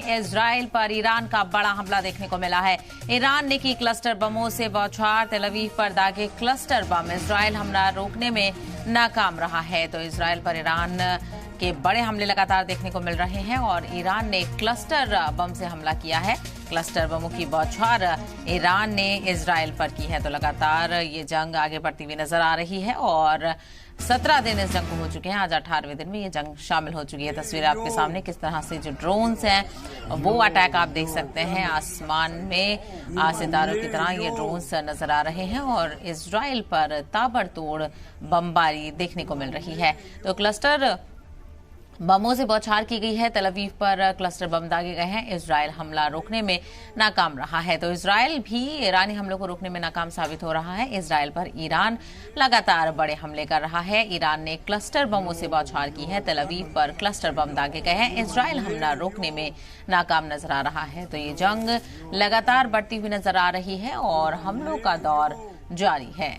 Israel पर Iran का बड़ा हमला देखने को मिला है। ईरान ने की क्लस्टर बमों से बौछार, तेल अवीव पर दागे क्लस्टर बम। इजराइल हमला रोकने में नाकाम रहा है। तो इजराइल पर ईरान के बड़े हमले लगातार देखने को मिल रहे हैं और ईरान ने क्लस्टर बम से हमला किया है। क्लस्टर बमों की बौछार ईरान ने इजराइल पर की है। तो लगातार ये जंग आगे बढ़ती हुई नजर आ रही है और 17 दिन इस जंग को हो चुके हैं। आज 18वें दिन में ये जंग शामिल हो चुकी है। तस्वीरें आपके सामने किस तरह से जो ड्रोन्स हैं वो अटैक आप देख सकते हैं। आसमान में सितारों की तरह ये ड्रोन्स नजर आ रहे हैं और इजराइल पर ताबड़तोड़ बमबारी देखने को मिल रही है। तो क्लस्टर बमों से बौछार की गई है। तेल अवीव पर क्लस्टर बम दागे गए हैं। इजराइल हमला रोकने में नाकाम रहा है। तो इजराइल भी ईरानी हमलों को रोकने में नाकाम साबित हो रहा है। इजराइल पर ईरान लगातार बड़े हमले कर रहा है। ईरान ने क्लस्टर बमों से बौछार की है। तेल अवीव पर क्लस्टर बम दागे गए हैं। इजराइल हमला रोकने में नाकाम नजर आ रहा है। तो ये जंग लगातार बढ़ती हुई नजर आ रही है और हमलों का दौर जारी है।